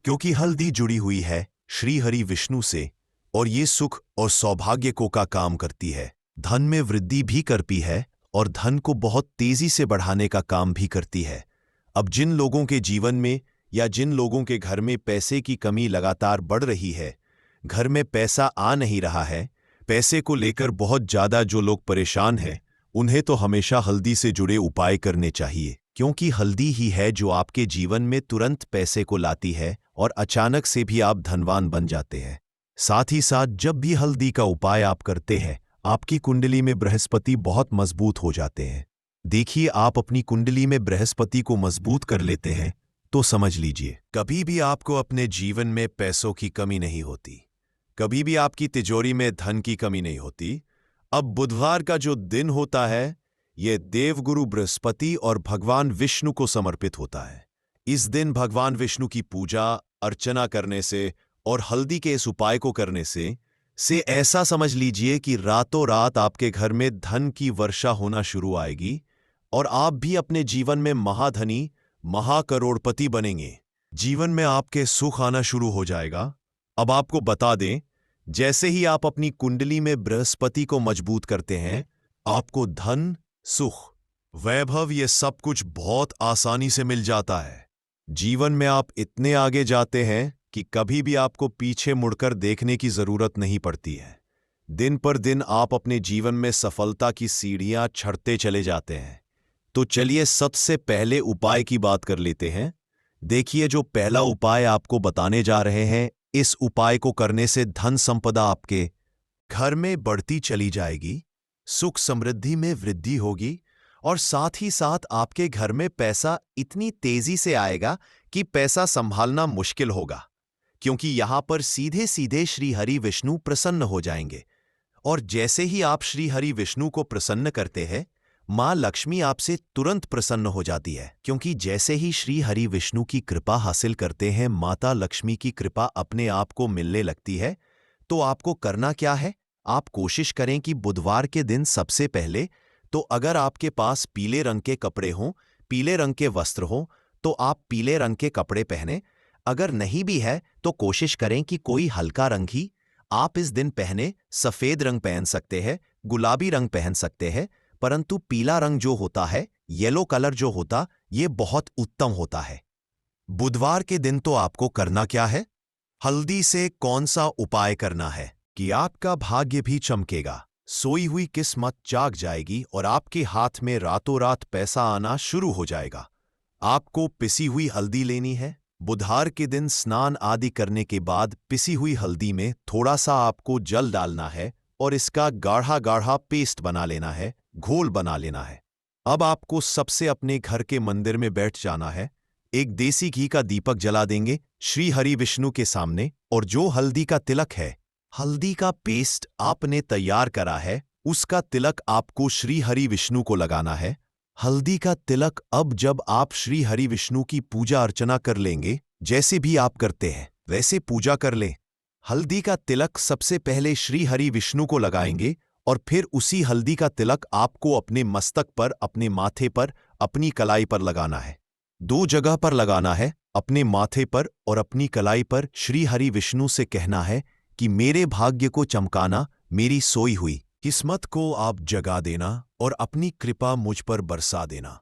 [SPEAKER 2] क्योंकि हल्दी जुड़ी हुई है श्री हरि विष्णु से और ये सुख और सौभाग्य को का काम करती है। धन में वृद्धि भी करती है और धन को बहुत तेजी से बढ़ाने का काम भी करती है। अब जिन लोगों के जीवन में या जिन लोगों के घर में पैसे की कमी लगातार बढ़ रही है, घर में पैसा आ नहीं रहा है, पैसे को लेकर बहुत ज्यादा जो लोग परेशान हैं, उन्हें तो हमेशा हल्दी से जुड़े उपाय करने चाहिए, क्योंकि हल्दी ही है जो आपके जीवन में तुरंत पैसे को लाती है और अचानक से भी आप धनवान बन जाते हैं। साथ ही साथ जब भी हल्दी का उपाय आप करते हैं, आपकी कुंडली में बृहस्पति बहुत मजबूत हो जाते हैं। देखिए, आप अपनी कुंडली में बृहस्पति को मजबूत कर लेते हैं तो समझ लीजिए कभी भी आपको अपने जीवन में पैसों की कमी नहीं होती, कभी भी आपकी तिजोरी में धन की कमी नहीं होती। अब बुधवार का जो दिन होता है, यह देवगुरु बृहस्पति और भगवान विष्णु को समर्पित होता है। इस दिन भगवान विष्णु की पूजा अर्चना करने से और हल्दी के इस उपाय को करने से ऐसा समझ लीजिए कि रातों रात आपके घर में धन की वर्षा होना शुरू आएगी और आप भी अपने जीवन में महाधनी महाकरोड़पति बनेंगे। जीवन में आपके सुख आना शुरू हो जाएगा। अब आपको बता दें, जैसे ही आप अपनी कुंडली में बृहस्पति को मजबूत करते हैं, आपको धन, सुख, वैभव ये सब कुछ बहुत आसानी से मिल जाता है। जीवन में आप इतने आगे जाते हैं कि कभी भी आपको पीछे मुड़कर देखने की जरूरत नहीं पड़ती है। दिन पर दिन आप अपने जीवन में सफलता की सीढ़ियां चढ़ते चले जाते हैं। तो चलिए सबसे पहले उपाय की बात कर लेते हैं। देखिए, जो पहला उपाय आपको बताने जा रहे हैं, इस उपाय को करने से धन संपदा आपके घर में बढ़ती चली जाएगी, सुख समृद्धि में वृद्धि होगी और साथ ही साथ आपके घर में पैसा इतनी तेजी से आएगा कि पैसा संभालना मुश्किल होगा, क्योंकि यहां पर सीधे सीधे श्री हरि विष्णु प्रसन्न हो जाएंगे। और जैसे ही आप श्री हरि विष्णु को प्रसन्न करते हैं, मां लक्ष्मी आपसे तुरंत प्रसन्न हो जाती है, क्योंकि जैसे ही श्री हरि विष्णु की कृपा हासिल करते हैं, माता लक्ष्मी की कृपा अपने आप को मिलने लगती है। तो आपको करना क्या है? आप कोशिश करें कि बुधवार के दिन सबसे पहले तो अगर आपके पास पीले रंग के कपड़े हों, पीले रंग के वस्त्र हों, तो आप पीले रंग के कपड़े पहने। अगर नहीं भी है तो कोशिश करें कि कोई हल्का रंग ही आप इस दिन पहने। सफेद रंग पहन सकते हैं, गुलाबी रंग पहन सकते हैं, परंतु पीला रंग जो होता है, येलो कलर जो होता, ये बहुत उत्तम होता है। बुधवार के दिन तो आपको करना क्या है? हल्दी से कौन सा उपाय करना है कि आपका भाग्य भी चमकेगा, सोई हुई किस्मत जाग जाएगी और आपके हाथ में रातों रात पैसा आना शुरू हो जाएगा। आपको पिसी हुई हल्दी लेनी है। बुधवार के दिन स्नान आदि करने के बाद पिसी हुई हल्दी में थोड़ा सा आपको जल डालना है और इसका गाढ़ा गाढ़ा पेस्ट बना लेना है, घोल बना लेना है। अब आपको सबसे अपने घर के मंदिर में बैठ जाना है। एक देसी घी का दीपक जला देंगे श्री हरि विष्णु के सामने, और जो हल्दी का तिलक है, हल्दी का पेस्ट आपने तैयार करा है, उसका तिलक आपको श्री हरि विष्णु को लगाना है। हल्दी का तिलक अब जब आप श्री हरि विष्णु की पूजा अर्चना कर लेंगे, जैसे भी आप करते हैं वैसे पूजा कर लें। हल्दी का तिलक सबसे पहले श्री हरि विष्णु को लगाएंगे और फिर उसी हल्दी का तिलक आपको अपने मस्तक पर, अपने माथे पर, अपनी कलाई पर लगाना है। 2 जगह पर लगाना है, अपने माथे पर और अपनी कलाई पर। श्री हरि विष्णु से कहना है कि मेरे भाग्य को चमकाना, मेरी सोई हुई किस्मत को आप जगा देना और अपनी कृपा मुझ पर बरसा देना।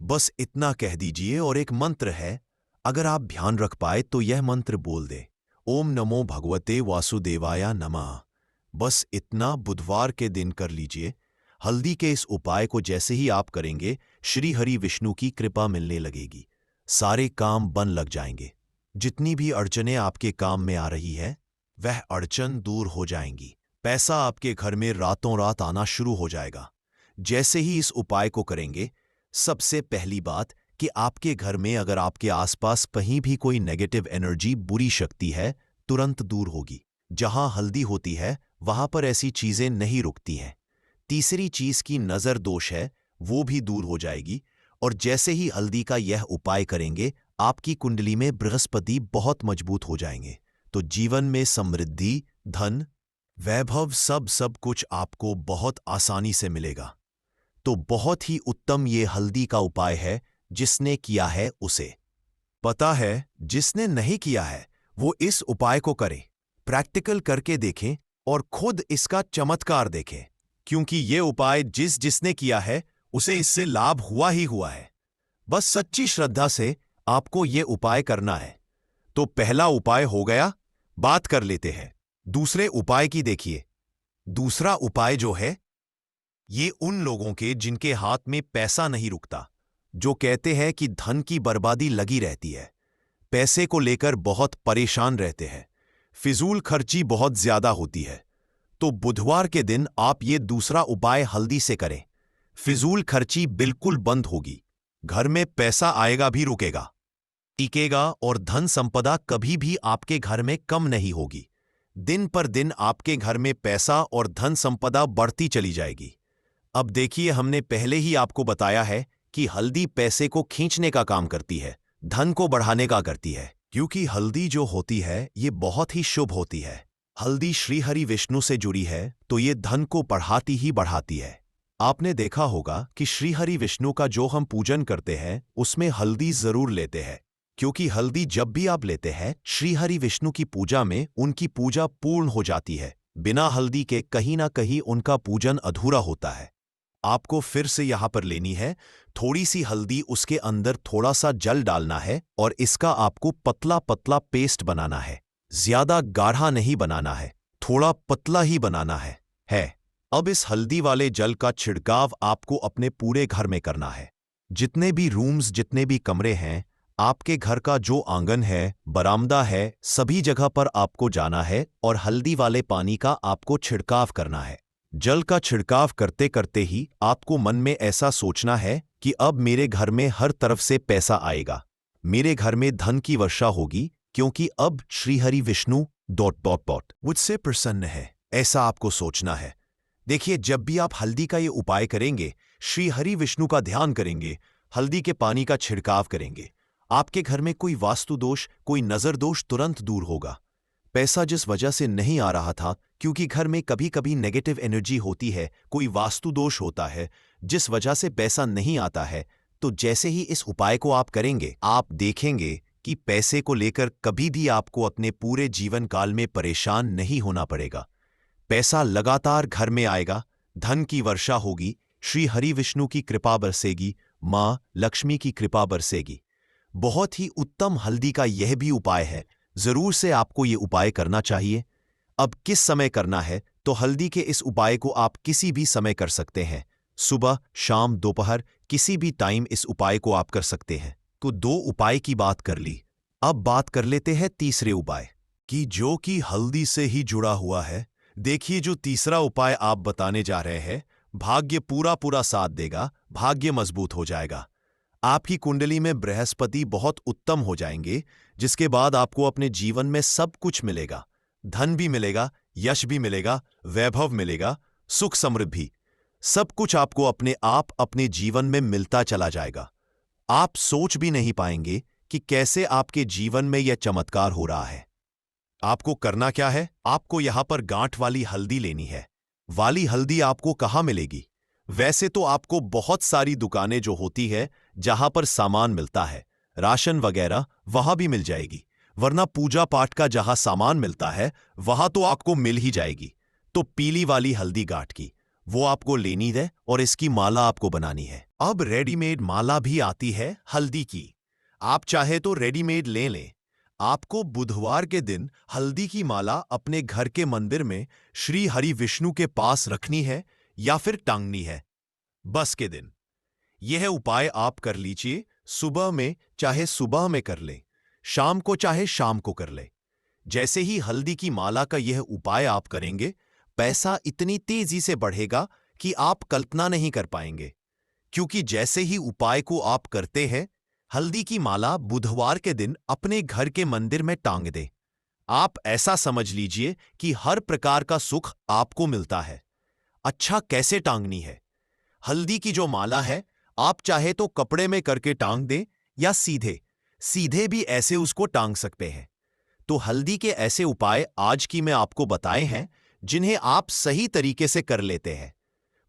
[SPEAKER 2] बस इतना कह दीजिए। और एक मंत्र है, अगर आप ध्यान रख पाए तो यह मंत्र बोल दे, ओम नमो भगवते वासुदेवाय नमः। बस इतना बुधवार के दिन कर लीजिए। हल्दी के इस उपाय को जैसे ही आप करेंगे, श्री हरि विष्णु की कृपा मिलने लगेगी, सारे काम बन लग जाएंगे। जितनी भी अड़चनें आपके काम में आ रही है, वह अड़चन दूर हो जाएंगी। पैसा आपके घर में रातों रात आना शुरू हो जाएगा। जैसे ही इस उपाय को करेंगे, सबसे पहली बात कि आपके घर में अगर आपके आसपास कहीं भी कोई नेगेटिव एनर्जी, बुरी शक्ति है, तुरंत दूर होगी। जहां हल्दी होती है वहां पर ऐसी चीजें नहीं रुकती हैं। तीसरी चीज की नजर दोष है, वो भी दूर हो जाएगी। और जैसे ही हल्दी का यह उपाय करेंगे, आपकी कुंडली में बृहस्पति बहुत मजबूत हो जाएंगे। तो जीवन में समृद्धि, धन, वैभव, सब कुछ आपको बहुत आसानी से मिलेगा। तो बहुत ही उत्तम ये हल्दी का उपाय है। जिसने किया है उसे पता है, जिसने नहीं किया है वो इस उपाय को करे, प्रैक्टिकल करके देखें और खुद इसका चमत्कार देखें। क्योंकि ये उपाय जिसने किया है उसे इससे लाभ हुआ ही हुआ है। बस सच्ची श्रद्धा से आपको ये उपाय करना है। तो पहला उपाय हो गया, बात कर लेते हैं दूसरे उपाय की। देखिए, दूसरा उपाय जो है ये उन लोगों के जिनके हाथ में पैसा नहीं रुकता, जो कहते हैं कि धन की बर्बादी लगी रहती है, पैसे को लेकर बहुत परेशान रहते हैं, फिजूल खर्ची बहुत ज्यादा होती है। तो बुधवार के दिन आप ये दूसरा उपाय हल्दी से करें। फिजूल खर्ची बिल्कुल बंद होगी, घर में पैसा आएगा भी रुकेगा, टिकेगा और धन संपदा कभी भी आपके घर में कम नहीं होगी। दिन पर दिन आपके घर में पैसा और धन संपदा बढ़ती चली जाएगी। अब देखिए, हमने पहले ही आपको बताया है कि हल्दी पैसे को खींचने का काम करती है, धन को बढ़ाने का करती है। क्योंकि हल्दी जो होती है ये बहुत ही शुभ होती है। हल्दी श्री हरि विष्णु से जुड़ी है, तो ये धन को बढ़ाती ही बढ़ाती है। आपने देखा होगा कि श्री हरि विष्णु का जो हम पूजन करते हैं उसमें हल्दी जरूर लेते हैं। क्योंकि हल्दी जब भी आप लेते हैं श्री हरि विष्णु की पूजा में, उनकी पूजा पूर्ण हो जाती है। बिना हल्दी के कहीं ना कहीं उनका पूजन अधूरा होता है। आपको फिर से यहां पर लेनी है थोड़ी सी हल्दी, उसके अंदर थोड़ा सा जल डालना है और इसका आपको पतला पतला पेस्ट बनाना है। ज्यादा गाढ़ा नहीं बनाना है, थोड़ा पतला ही बनाना है। अब इस हल्दी वाले जल का छिड़काव आपको अपने पूरे घर में करना है। जितने भी रूम्स, जितने भी कमरे हैं, आपके घर का जो आंगन है, बरामदा है, सभी जगह पर आपको जाना है और हल्दी वाले पानी का आपको छिड़काव करना है। जल का छिड़काव करते करते ही आपको मन में ऐसा सोचना है कि अब मेरे घर में हर तरफ से पैसा आएगा, मेरे घर में धन की वर्षा होगी, क्योंकि अब श्री हरि विष्णु ... मुझसे प्रसन्न है। ऐसा आपको सोचना है। देखिए, जब भी आप हल्दी का ये उपाय करेंगे, श्री हरि विष्णु का ध्यान करेंगे, हल्दी के पानी का छिड़काव करेंगे, आपके घर में कोई वास्तु दोष, कोई नजर दोष तुरंत दूर होगा। पैसा जिस वजह से नहीं आ रहा था, क्योंकि घर में कभी कभी नेगेटिव एनर्जी होती है, कोई वास्तु दोष होता है जिस वजह से पैसा नहीं आता है, तो जैसे ही इस उपाय को आप करेंगे, आप देखेंगे कि पैसे को लेकर कभी भी आपको अपने पूरे जीवन काल में परेशान नहीं होना पड़ेगा। पैसा लगातार घर में आएगा, धन की वर्षा होगी, श्री हरि विष्णु की कृपा बरसेगी, मां लक्ष्मी की कृपा बरसेगी। बहुत ही उत्तम हल्दी का यह भी उपाय है, जरूर से आपको ये उपाय करना चाहिए। अब किस समय करना है, तो हल्दी के इस उपाय को आप किसी भी समय कर सकते हैं, सुबह, शाम, दोपहर, किसी भी टाइम इस उपाय को आप कर सकते हैं। तो 2 उपाय की बात कर ली। अब बात कर लेते हैं तीसरे उपाय की, जो कि हल्दी से ही जुड़ा हुआ है। देखिए, जो तीसरा उपाय आप बताने जा रहे हैं, भाग्य पूरा साथ देगा, भाग्य मजबूत हो जाएगा। आपकी कुंडली में बृहस्पति बहुत उत्तम हो जाएंगे, जिसके बाद आपको अपने जीवन में सब कुछ मिलेगा। धन भी मिलेगा, यश भी मिलेगा, वैभव मिलेगा, सुख समृद्धि, सब कुछ आपको अपने आप अपने जीवन में मिलता चला जाएगा। आप सोच भी नहीं पाएंगे कि कैसे आपके जीवन में यह चमत्कार हो रहा है। आपको करना क्या है, आपको यहां पर गांठ वाली हल्दी लेनी है। वाली हल्दी आपको कहां मिलेगी? वैसे तो आपको बहुत सारी दुकानें जो होती है जहां पर सामान मिलता है, राशन वगैरह, वहां भी मिल जाएगी, वरना पूजा पाठ का जहां सामान मिलता है वहां तो आपको मिल ही जाएगी। तो पीली वाली हल्दी गांठ की, वो आपको लेनी है और इसकी माला आपको बनानी है। अब रेडीमेड माला भी आती है हल्दी की, आप चाहे तो रेडीमेड ले लें। आपको बुधवार के दिन हल्दी की माला अपने घर के मंदिर में श्री हरि विष्णु के पास रखनी है या फिर टांगनी है। बस के दिन यह उपाय आप कर लीजिए। सुबह में चाहे सुबह में कर लें, शाम को चाहे शाम को कर लें। जैसे ही हल्दी की माला का यह उपाय आप करेंगे, पैसा इतनी तेजी से बढ़ेगा कि आप कल्पना नहीं कर पाएंगे। क्योंकि जैसे ही उपाय को आप करते हैं, हल्दी की माला बुधवार के दिन अपने घर के मंदिर में टांग दें। आप ऐसा समझ लीजिए कि हर प्रकार का सुख आपको मिलता है। अच्छा, कैसे टांगनी है? हल्दी की जो माला है, आप चाहे तो कपड़े में करके टांग दें या सीधे सीधे भी ऐसे उसको टांग सकते हैं। तो हल्दी के ऐसे उपाय आज की मैं आपको बताए हैं, जिन्हें आप सही तरीके से कर लेते हैं,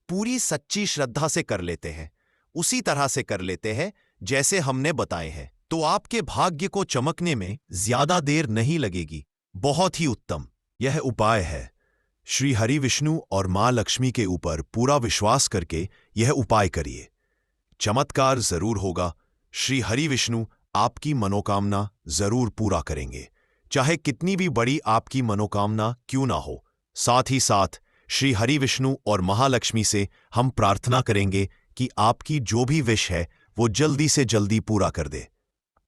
[SPEAKER 2] पूरी सच्ची श्रद्धा से कर लेते हैं, उसी तरह से कर लेते हैं जैसे हमने बताए हैं, तो आपके भाग्य को चमकने में ज्यादा देर नहीं लगेगी। बहुत ही उत्तम यह उपाय है। श्री हरि विष्णु और मां लक्ष्मी के ऊपर पूरा विश्वास करके यह उपाय करिए, चमत्कार जरूर होगा। श्री हरि विष्णु आपकी मनोकामना जरूर पूरा करेंगे, चाहे कितनी भी बड़ी आपकी मनोकामना क्यों ना हो। साथ ही साथ श्री हरि विष्णु और महालक्ष्मी से हम प्रार्थना करेंगे कि आपकी जो भी विश है वो जल्दी से जल्दी पूरा कर दे,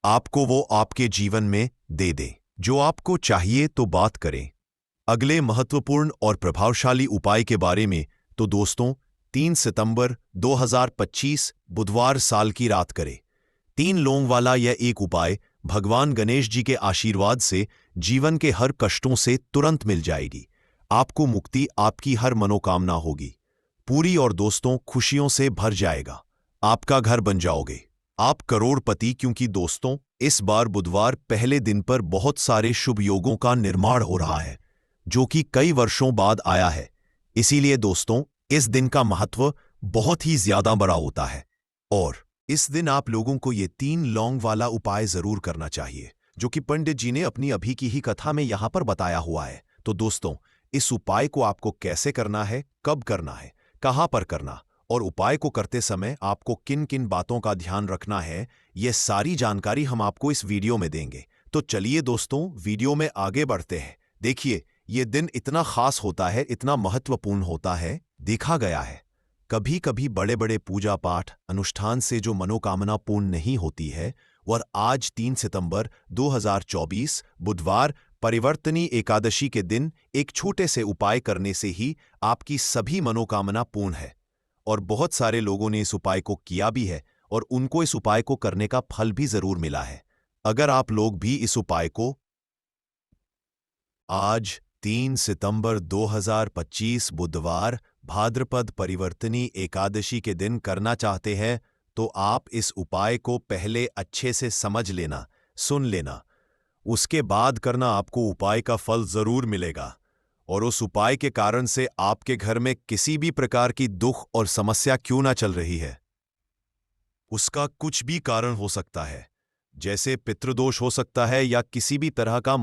[SPEAKER 2] आपको वो आपके जीवन में दे दे जो आपको चाहिए। तो बात करें अगले महत्वपूर्ण और प्रभावशाली उपाय के बारे में, तो दोस्तों 3 सितंबर 2025 बुधवार साल की रात करें 3 लौंग वाला यह एक उपाय भगवान गणेश जी के आशीर्वाद से जीवन के हर कष्टों से तुरंत मिल जाएगी। आपको मुक्ति, आपकी हर मनोकामना होगी पूरी और दोस्तों खुशियों से भर जाएगा। आपका घर बन जाओगे, आप करोड़पति, क्योंकि दोस्तों इस बार बुधवार पहले दिन पर बहुत सारे शुभ योगों का निर्माण हो रहा है, जो कि कई वर्षों बाद आया है। इसीलिए दोस्तों इस दिन का महत्व बहुत ही ज्यादा बड़ा होता है और इस दिन आप लोगों को ये 3 लौंग वाला उपाय जरूर करना चाहिए, जो कि पंडित जी ने अपनी अभी की ही कथा में यहां पर बताया हुआ है। तो दोस्तों इस उपाय को आपको कैसे करना है, कब करना है, कहां पर करना और उपाय को करते समय आपको किन किन बातों का ध्यान रखना है, यह सारी जानकारी हम आपको इस वीडियो में देंगे। तो चलिए दोस्तों वीडियो में आगे बढ़ते हैं। देखिए ये दिन इतना खास होता है, इतना महत्वपूर्ण होता है। देखा गया है कभी कभी बड़े बड़े पूजा पाठ अनुष्ठान से जो मनोकामना पूर्ण नहीं होती है, और आज 3 सितंबर 2024 बुधवार परिवर्तनी एकादशी के दिन एक छोटे से उपाय करने से ही आपकी सभी मनोकामना पूर्ण है। और बहुत सारे लोगों ने इस उपाय को किया भी है और उनको इस उपाय को करने का फल भी जरूर मिला है। अगर आप लोग भी इस उपाय को आज 3 सितंबर 2025 बुधवार भाद्रपद परिवर्तनी एकादशी के दिन करना चाहते हैं, तो आप इस उपाय को पहले अच्छे से समझ लेना, सुन लेना, उसके बाद करना। आपको उपाय का फल जरूर मिलेगा और उस उपाय के कारण से आपके घर में किसी भी प्रकार की दुख और समस्या क्यों ना चल रही है, उसका कुछ भी कारण हो सकता है, जैसे पितृदोष हो सकता है या किसी भी तरह का